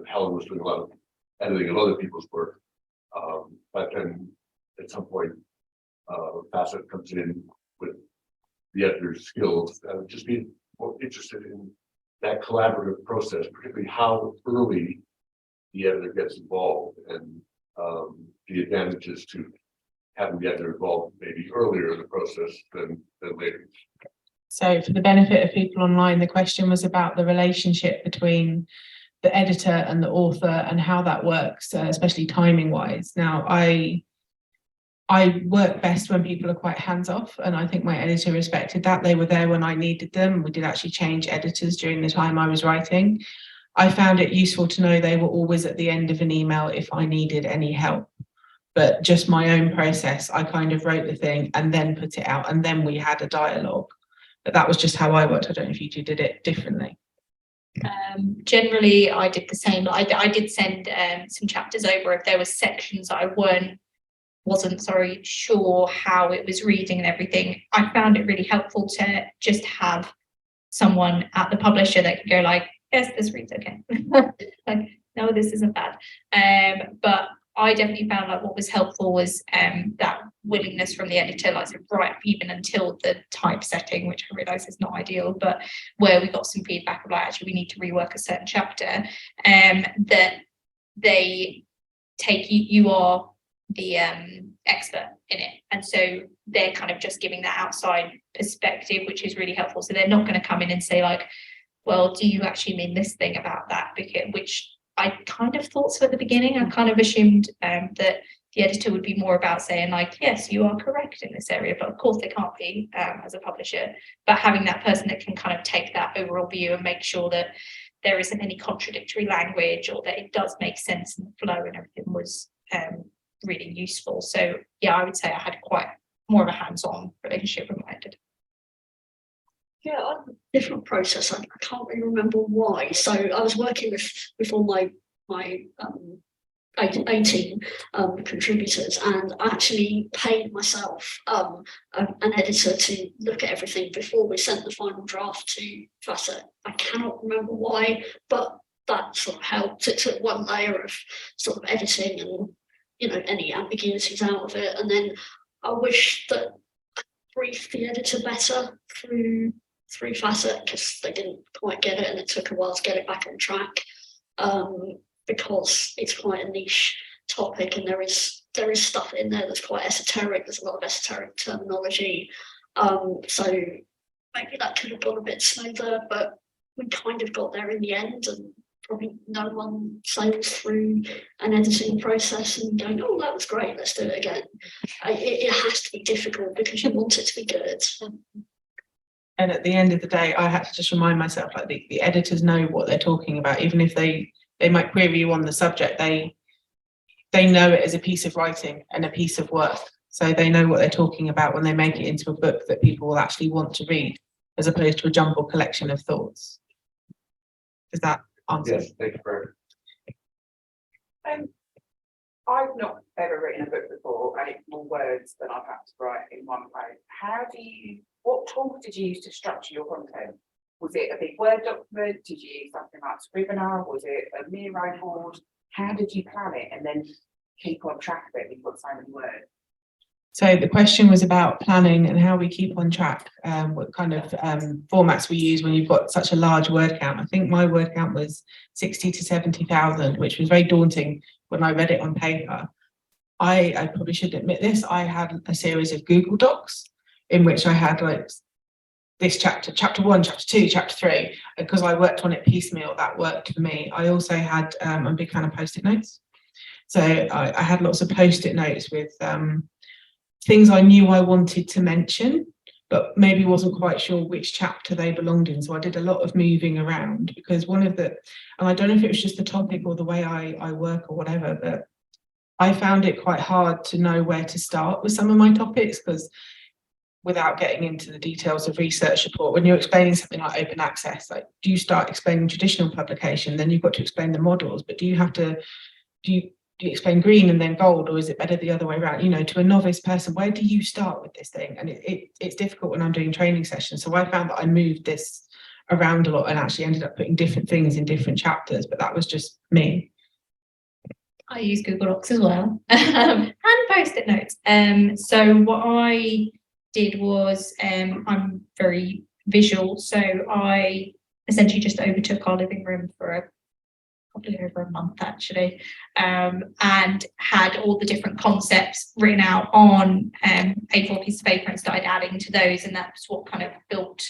Helen was doing a lot of editing of other people's work, but then at some point, Facet comes in with the editor's skills. I would just be more interested in that collaborative process, particularly how early the editor gets involved and the advantages to having the editor involved maybe earlier in the process than later. So for the benefit of people online, the question was about the relationship between the editor and the author and how that works, especially timing wise. Now, I work best when people are quite hands off, and I think my editor respected that. They were there when I needed them. We did actually change editors during the time I was writing. I found it useful to know they were always at the end of an email if I needed any help. But just my own process, I kind of wrote the thing and then put it out, and then we had a dialogue. But that was just how I worked. I don't know if you two did it differently. Generally, I did the same. I did send some chapters over if there were sections I wasn't sure how it was reading and everything. I found it really helpful to just have someone at the publisher that could go like, yes, this reads okay. Like, no, this isn't bad. But I definitely found like what was helpful was that willingness from the editor, like right up even until the typesetting, which I realise is not ideal, but where we got some feedback of like, actually we need to rework a certain chapter, that they take you are the expert in it, and so they're kind of just giving that outside perspective, which is really helpful. So they're not going to come in and say like, well, do you actually mean this thing about that? Because which I kind of thought so at the beginning. I kind of assumed that the editor would be more about saying like, yes, you are correct in this area, but of course they can't be as a publisher. But having that person that can kind of take that overall view and make sure that there isn't any contradictory language or that it does make sense in the flow and everything was really useful. So yeah, I would say I had quite more of a hands-on relationship with my editor. Yeah, I had a different process. I can't really remember why. So I was working with all my 18 contributors, and I actually paid myself an editor to look at everything before we sent the final draft to Facet. I cannot remember why, but that sort of helped. It took one layer of sort of editing and, you know, any ambiguities out of it. And then I wish that I briefed the editor better through Facet, because they didn't quite get it and it took a while to get it back on track, because it's quite a niche topic and there is stuff in there that's quite esoteric. There's a lot of esoteric terminology, so maybe that could have gone a bit smoother, but we kind of got there in the end, and probably no one sails through an editing process and going, oh, that was great, let's do it again. It has to be difficult because you want it to be good. And at the end of the day, I had to just remind myself, like the editors know what they're talking about, even if they might query you on the subject, they know it as a piece of writing and a piece of work. So they know what they're talking about when they make it into a book that people will actually want to read, as opposed to a jumbled collection of thoughts. Does that answer? Yes, thank you very much. I've not ever written a book before, and it's more words than I've had to write in one place. What tools did you use to structure your content? Was it a big Word document? Did you use something like Scrivener? Was it a Miro board? How did you plan it and then keep on track of it? You've got so many words. So the question was about planning and how we keep on track, what kind of formats we use when you've got such a large word count. I think my word count was 60 to 70,000, which was very daunting when I read it on paper. I probably should admit this, I had a series of Google Docs in which I had like this chapter 1, chapter 2, chapter 3, because I worked on it piecemeal, that worked for me. I also had, I'm a big fan of Post-it notes. So I had lots of Post-it notes with things I knew I wanted to mention, but maybe wasn't quite sure which chapter they belonged in. So I did a lot of moving around because one of the, and I don't know if it was just the topic or the way I work or whatever, but I found it quite hard to know where to start with some of my topics, because without getting into the details of research support, when you're explaining something like open access, like do you start explaining traditional publication, then you've got to explain the models, but do you explain green and then gold, or is it better the other way around? You know, to a novice person, where do you start with this thing? And it's difficult when I'm doing training sessions. So I found that I moved this around a lot and actually ended up putting different things in different chapters, but that was just me. I use Google Docs as well and Post-it notes. So what I did was, I'm very visual, so I essentially just overtook our living room for probably over a month actually, and had all the different concepts written out on A4 piece of paper and started adding to those, and that's what kind of built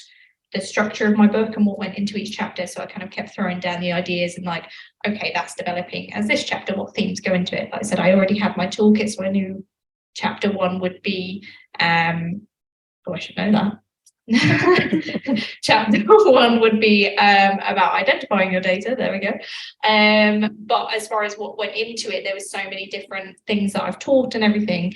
the structure of my book and what went into each chapter. So I kind of kept throwing down the ideas and like, okay, that's developing as this chapter, what themes go into it. Like I said, I already had my toolkit, so I knew chapter 1 would be I should know that. Chapter 1 would be about identifying your data. There we go. But as far as what went into it, there was so many different things that I've taught and everything.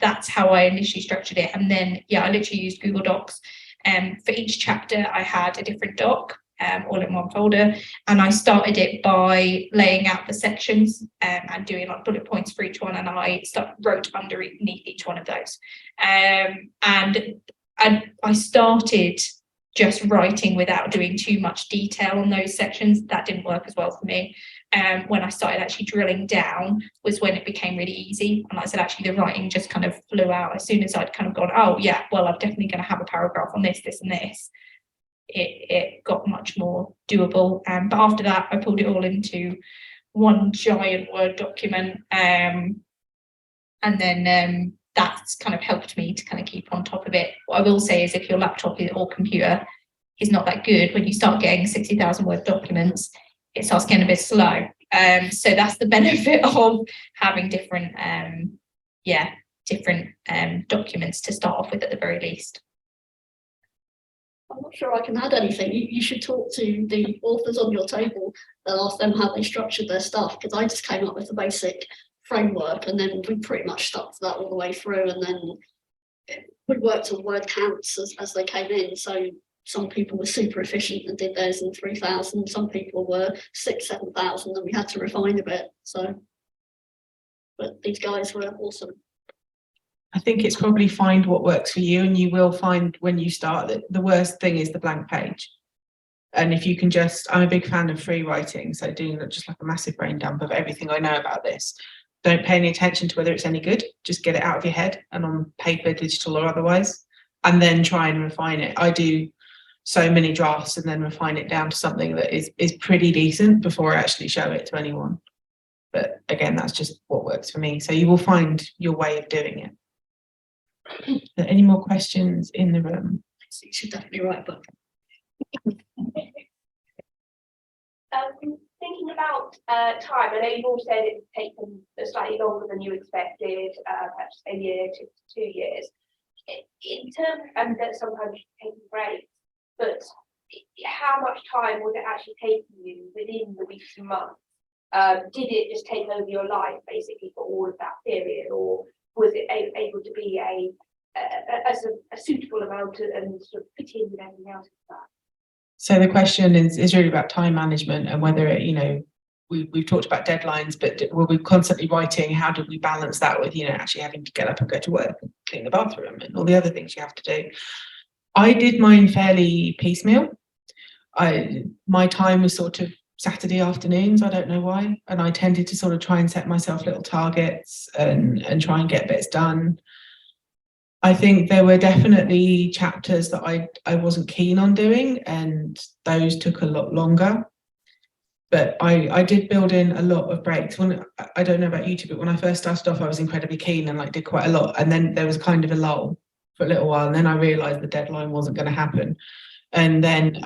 That's how I initially structured it. And then, yeah, I literally used Google Docs. For each chapter, I had a different doc, all in one folder. And I started it by laying out the sections and doing like bullet points for each one. And I wrote underneath each one of those. And I started just writing without doing too much detail on those sections. That didn't work as well for me. When I started actually drilling down was when it became really easy. And like I said, actually the writing just kind of flew out as soon as I'd kind of gone, oh yeah, well, I'm definitely going to have a paragraph on this, this and this. It got much more doable. But after that, I pulled it all into one giant Word document. And then that's kind of helped me to kind of keep on top of it. What I will say is if your laptop or computer is not that good, when you start getting 60,000 word documents, it starts getting a bit slow. So that's the benefit of having different documents to start off with at the very least. I'm not sure I can add anything. You should talk to the authors on your table and ask them how they structured their stuff, because I just came up with the basic framework and then we pretty much stuck to that all the way through, and then we worked on word counts as they came in. So some people were super efficient and did theirs in 3,000, some people were 6,000-7,000, and we had to refine a bit. So, but these guys were awesome. I think it's probably find what works for you, and you will find when you start that the worst thing is the blank page. And if you can I'm a big fan of free writing, so doing just like a massive brain dump of everything I know about this. Don't pay any attention to whether it's any good, just get it out of your head and on paper, digital or otherwise, and then try and refine it. I do so many drafts and then refine it down to something that is pretty decent before I actually show it to anyone. But again, that's just what works for me. So you will find your way of doing it. Are there any more questions in the room? So you should definitely write a book. Thinking about time, I know you've all said it's taken slightly longer than you expected, perhaps a year to 2 years. In terms, and that sometimes you take breaks, but how much time was it actually taking you within the weeks and months? Did it just take over your life basically for all of that period, or was it able to be a suitable amount and sort of fit in with everything else like that? So the question is really about time management and whether it, we've talked about deadlines, but were we constantly writing? How did we balance that with, you know, actually having to get up and go to work and clean the bathroom and all the other things you have to do? I did mine fairly piecemeal. My time was sort of Saturday afternoons, I don't know why, and I tended to sort of try and set myself little targets and try and get bits done. I think there were definitely chapters that I wasn't keen on doing, and those took a lot longer. But I did build in a lot of breaks. I don't know about you two, but when I first started off, I was incredibly keen and like did quite a lot. And then there was kind of a lull for a little while, and then I realised the deadline wasn't going to happen. And then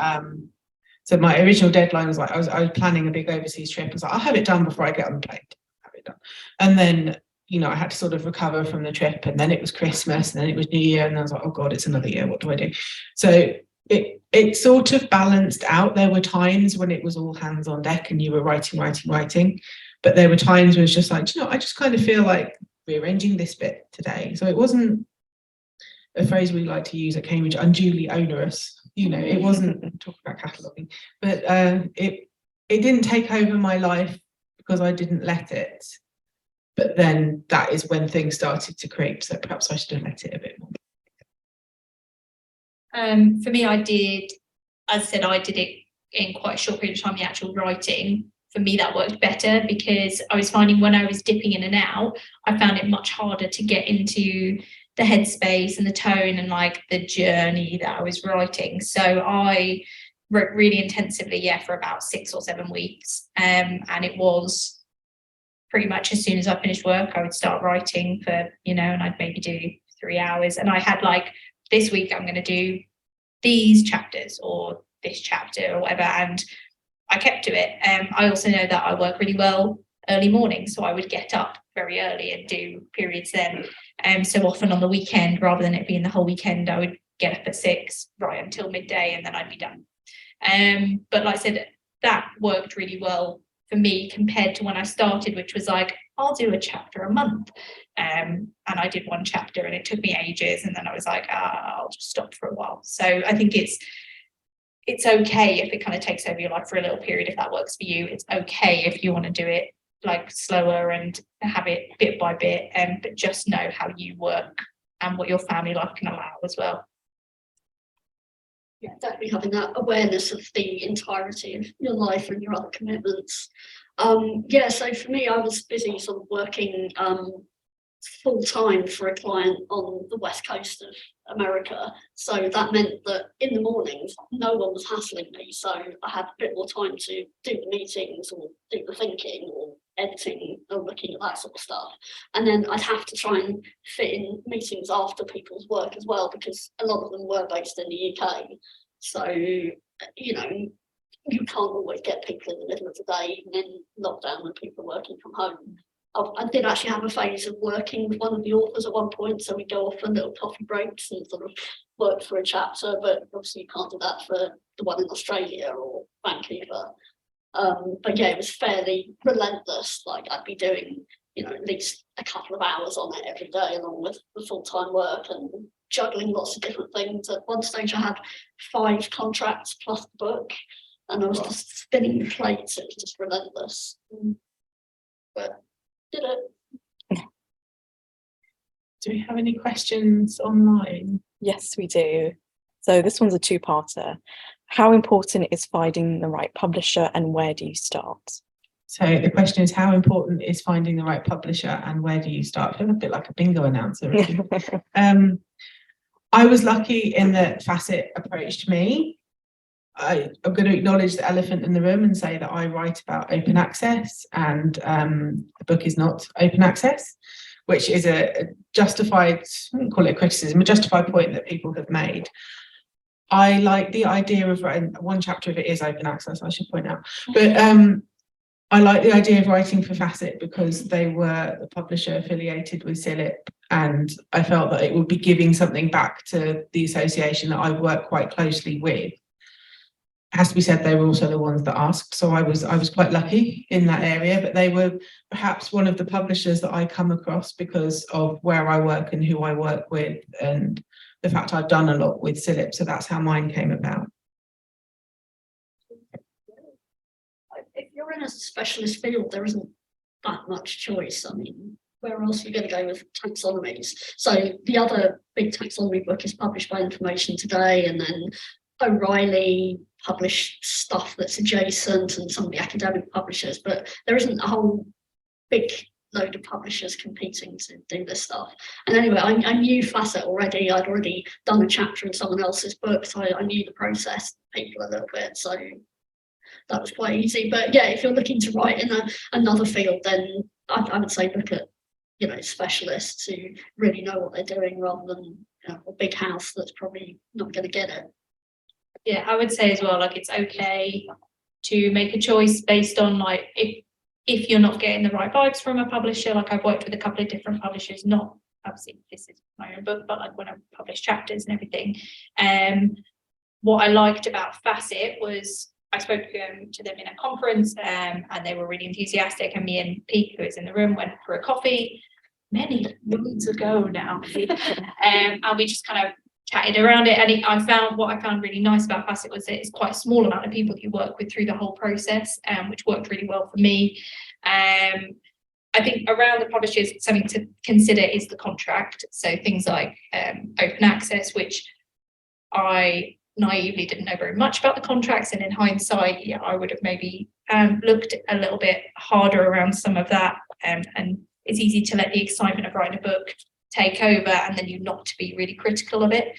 so my original deadline was like I was planning a big overseas trip. I was like, I'll have it done before I get on the plane. Have it done. And then, you know, I had to sort of recover from the trip, and then it was Christmas, and then it was New Year, and I was like, oh God, it's another year. What do I do? So it sort of balanced out. There were times when it was all hands on deck and you were writing, but there were times where it was just like, you know, I just kind of feel like rearranging this bit today. So it wasn't a phrase we like to use at Cambridge, unduly onerous. You know, it wasn't talking about cataloguing, but it didn't take over my life because I didn't let it. But then that is when things started to creep. So perhaps I should have let it a bit more. For me, I did, as I said, I did it in quite a short period of time, the actual writing. For me, that worked better because I was finding when I was dipping in and out, I found it much harder to get into the headspace and the tone and like the journey that I was writing. So I wrote really intensively, yeah, for about 6 or 7 weeks. And it was pretty much as soon as I finished work, I would start writing for, you know, and I'd maybe do 3 hours. And I had like, this week I'm going to do these chapters or this chapter or whatever, and I kept to it. I also know that I work really well early morning, so I would get up very early and do periods then. So often on the weekend, rather than it being the whole weekend, I would get up at 6 right until midday, and then I'd be done. But like I said, that worked really well for me compared to when I started, which was like, I'll do a chapter a month. And I did 1 chapter and it took me ages, and then I was like, I'll just stop for a while. So I think it's okay if it kind of takes over your life for a little period, if that works for you. It's okay if you want to do it like slower and have it bit by bit, but just know how you work and what your family life can allow as well. Yeah, definitely having that awareness of the entirety of your life and your other commitments. Yeah, so for me, I was busy sort of working full time for a client on the west coast of America. So that meant that in the mornings, no one was hassling me. So I had a bit more time to do the meetings or do the thinking or editing or looking at that sort of stuff. And then I'd have to try and fit in meetings after people's work as well, because a lot of them were based in the UK. So, you know, you can't always get people in the middle of the day, even in lockdown when people are working from home. I did actually have a phase of working with one of the authors at one point, so we go off for little coffee breaks and sort of work for a chapter, but obviously you can't do that for the one in Australia or Vancouver. But yeah, it was fairly relentless. Like I'd be doing, you know, at least a couple of hours on it every day, along with the full-time work and juggling lots of different things. At one stage I had 5 contracts plus the book, and I was just spinning the plates. It was just relentless. But did it. Do we have any questions online? Yes, we do. So this one's a 2-parter. How important is finding the right publisher, and where do you start? So the question is, how important is finding the right publisher and where do you start? I feel a bit like a bingo announcer. Really. I was lucky in that Facet approached me. I'm going to acknowledge the elephant in the room and say that I write about open access, and the book is not open access, which is a justified, I wouldn't call it a criticism, a justified point that people have made. I like the idea of writing, 1 chapter of it is open access, I should point out, but I like the idea of writing for Facet because they were the publisher affiliated with CILIP, and I felt that it would be giving something back to the association that I work quite closely with. It has to be said, they were also the ones that asked, so I was quite lucky in that area, but they were perhaps one of the publishers that I come across because of where I work and who I work with, and the fact I've done a lot with CILIP, so that's how mine came about. If you're in a specialist field, there isn't that much choice. I mean, where else are you going to go with taxonomies? So the other big taxonomy book is published by Information Today, and then O'Reilly published stuff that's adjacent and some of the academic publishers, but there isn't a whole big load of publishers competing to do this stuff. And anyway, I knew Facet already. I'd already done a chapter in someone else's book, so I knew the process, people a little bit, so that was quite easy. But yeah, if you're looking to write in another field, then I would say look at, you know, specialists who really know what they're doing, rather than, you know, a big house that's probably not going to get it. Yeah, I would say as well, like, it's okay to make a choice based on, like, if you're not getting the right vibes from a publisher. Like, I've worked with a couple of different publishers, not obviously this is my own book, but like when I published chapters and everything. What I liked about Facet was I spoke to them in a conference, and they were really enthusiastic, and me and Pete, who is in the room, went for a coffee many months ago now. And we just kind of chatted around it, and what I found really nice about Facet was that it's quite a small amount of people you work with through the whole process, which worked really well for me. I think around the publishers, something to consider is the contract. So things like open access, which I naively didn't know very much about the contracts, and in hindsight, yeah, I would have maybe looked a little bit harder around some of that. And it's easy to let the excitement of writing a book take over, and then you not to be really critical of it.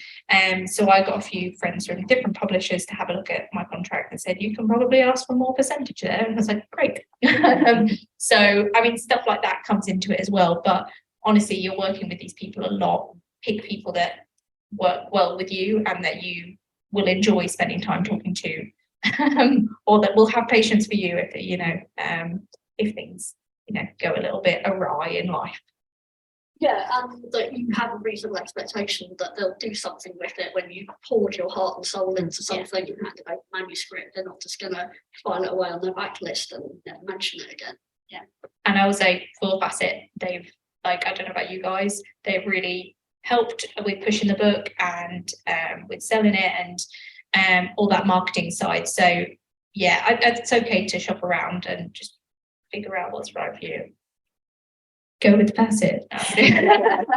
So I got a few friends from different publishers to have a look at my contract and said, you can probably ask for more percentage there. And I was like, great. So, I mean, stuff like that comes into it as well. But honestly, you're working with these people a lot. Pick people that work well with you and that you will enjoy spending time talking to, or that will have patience for you if, you know, if things, you know, go a little bit awry in life. Yeah, and that you have a reasonable expectation that they'll do something with it when you poured your heart and soul into something and hand it over manuscript. They're not just going to file it away on their backlist and mention it again. Yeah, and I would say for Facet, they've, like, I don't know about you guys, they've really helped with pushing the book and with selling it and all that marketing side. So yeah, it's okay to shop around and just figure out what's right for you. Go with Facet. It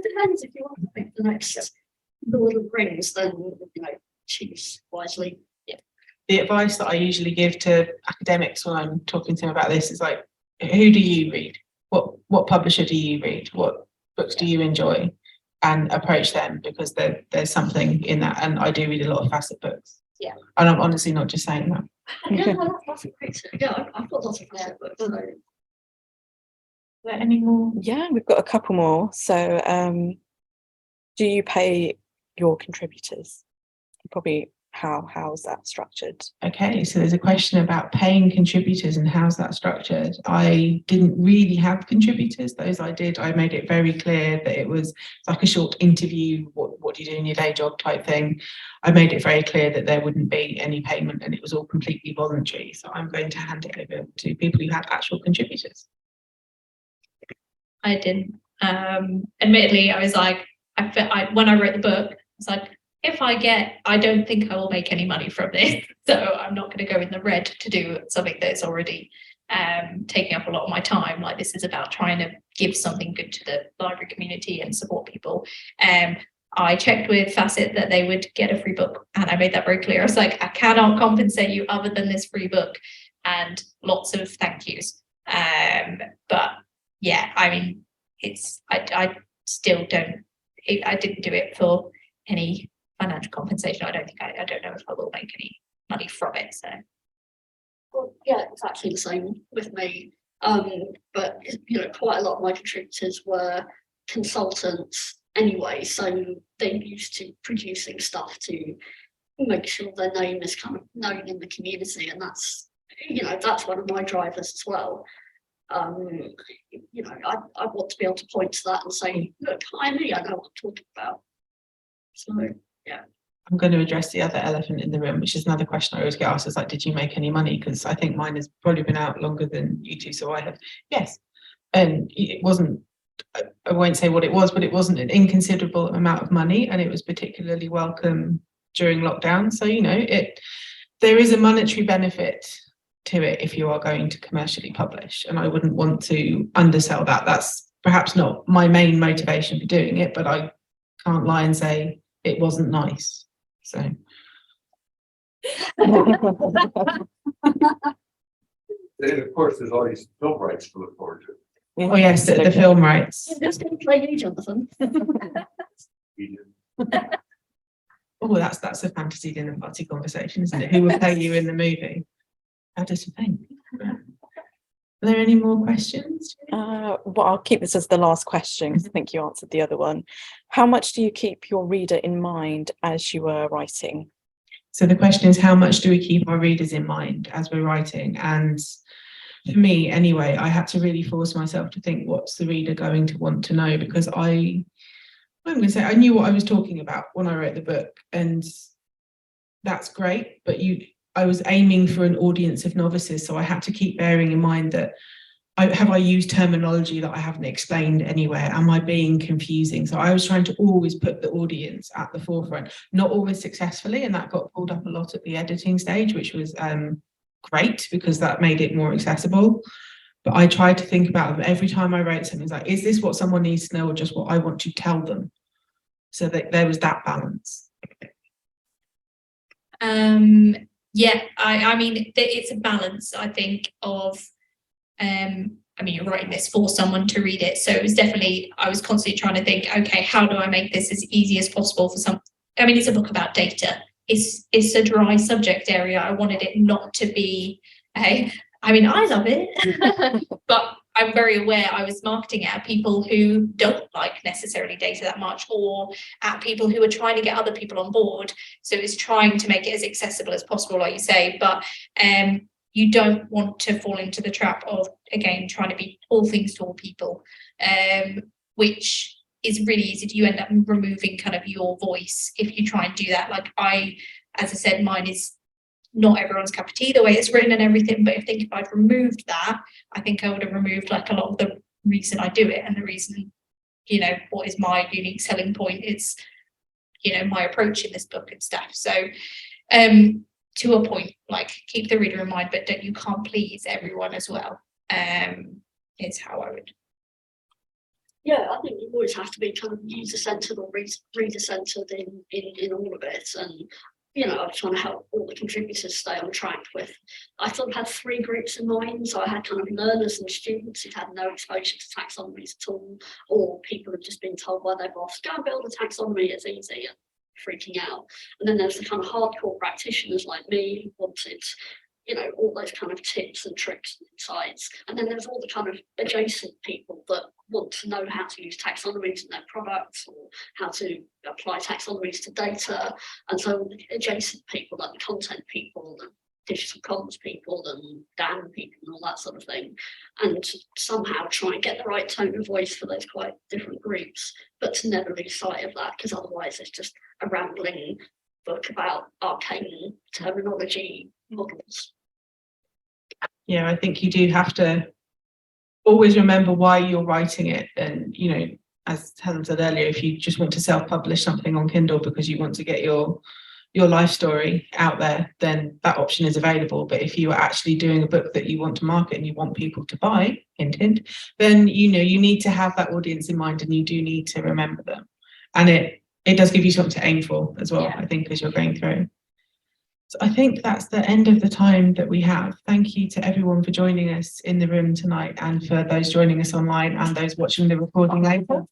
depends. If you want to pick the next Lord of the Rings, then, you know, choose wisely. Yeah. The advice that I usually give to academics when I'm talking to them about this is like, who do you read? What publisher do you read? What books do you enjoy? And approach them, because there's something in that. And I do read a lot of Facet books. Yeah. And I'm honestly not just saying that. Yeah, that's great. Yeah, I've got lots of Facet books. So. Are there any more? Yeah, we've got a couple more. So do you pay your contributors? Probably how's that structured? Okay, so there's a question about paying contributors and how's that structured. I didn't really have contributors. Those I did, I made it very clear that it was like a short interview, what do you do in your day job type thing. I made it very clear that there wouldn't be any payment and it was all completely voluntary. So I'm going to hand it over to people who had actual contributors. I didn't. Admittedly, I was like, when I wrote the book, I was like, I don't think I will make any money from this. So I'm not going to go in the red to do something that's already taking up a lot of my time. Like, this is about trying to give something good to the library community and support people. I checked with Facet that they would get a free book, and I made that very clear. I was like, I cannot compensate you other than this free book, and lots of thank yous. But yeah, I mean, I still don't, I didn't do it for any financial compensation. I don't know if I will make any money from it. So, well, yeah, it's actually the same with me. But you know, quite a lot of my contributors were consultants anyway, so they're used to producing stuff to make sure their name is kind of known in the community, and that's, you know, that's one of my drivers as well. You know, I want to be able to point to that and say, look, hi me, I know what I'm talking about. So yeah. I'm going to address the other elephant in the room, which is another question I always get asked, is like, did you make any money? Because I think mine has probably been out longer than you two, so I have. Yes. And it wasn't, I won't say what it was, but it wasn't an inconsiderable amount of money, and it was particularly welcome during lockdown. So, you know, there is a monetary benefit to it if you are going to commercially publish, and I wouldn't want to undersell that. That's perhaps not my main motivation for doing it, but I can't lie and say it wasn't nice. So And of course, there's all these film rights to look forward to. oh yes, the film rights. Who's going to play you, Jonathan? We do. Oh, that's a fantasy dinner party conversation, isn't it? Who will play you in the movie? How does you think? Are there any more questions? Well, I'll keep this as the last question because I think you answered the other one. How much do you keep your reader in mind as you were writing? So the question is, how much do we keep our readers in mind as we're writing? And for me, anyway, I had to really force myself to think, what's the reader going to want to know? Because I'm going to say I knew what I was talking about when I wrote the book, and that's great. But I was aiming for an audience of novices, so I had to keep bearing in mind that I used terminology that I haven't explained anywhere? Am I being confusing? So I was trying to always put the audience at the forefront, not always successfully, and that got pulled up a lot at the editing stage, which was great because that made it more accessible. But I tried to think about them every time I wrote something. It's like, is this what someone needs to know or just what I want to tell them? So that there was that balance. Yeah, I mean, it's a balance, I think, of I mean, you're writing this for someone to read it, so it was definitely, I was constantly trying to think, okay, how do I make this as easy as possible for some? I mean, it's a book about data. It's a dry subject area. I wanted it not to be I mean, I love it, but I'm very aware I was marketing it at people who don't like necessarily data that much, or at people who are trying to get other people on board. So it's trying to make it as accessible as possible, like you say, but you don't want to fall into the trap of, again, trying to be all things to all people, which is really easy. You end up removing kind of your voice if you try and do that. Like as I said, mine is not everyone's cup of tea, the way it's written and everything, but I think if I'd removed that, I think I would have removed like a lot of the reason I do it, and the reason, you know, what is my unique selling point is, you know, my approach in this book and stuff. So to a point, like, keep the reader in mind, but you can't please everyone as well, is how I would. Yeah, I think you always have to be kind of user-centred or reader-centred in all of it. And, you know, I'm trying to help all the contributors stay on track with, I sort of had 3 groups in mind. So I had kind of learners and students who had no exposure to taxonomies at all, or people have just been told by their boss, go and build a taxonomy, it's easy, and freaking out. And then there's the kind of hardcore practitioners like me who wanted, you know, all those kind of tips and tricks and insights. And then there's all the kind of adjacent people that want to know how to use taxonomies in their products, or how to apply taxonomies to data. And so all the adjacent people, like the content people, the digital comms people, and Dan people, and all that sort of thing. And to somehow try and get the right tone of voice for those quite different groups, but to never lose sight of that, because otherwise it's just a rambling book about arcane terminology models. Yeah, I think you do have to always remember why you're writing it. And, you know, as Helen said earlier, if you just want to self-publish something on Kindle because you want to get your life story out there, then that option is available. But if you are actually doing a book that you want to market and you want people to buy, hint, hint, then, you know, you need to have that audience in mind, and you do need to remember them. And it does give you something to aim for as well, I think, as you're going through. So I think that's the end of the time that we have. Thank you to everyone for joining us in the room tonight, and for those joining us online and those watching the recording later.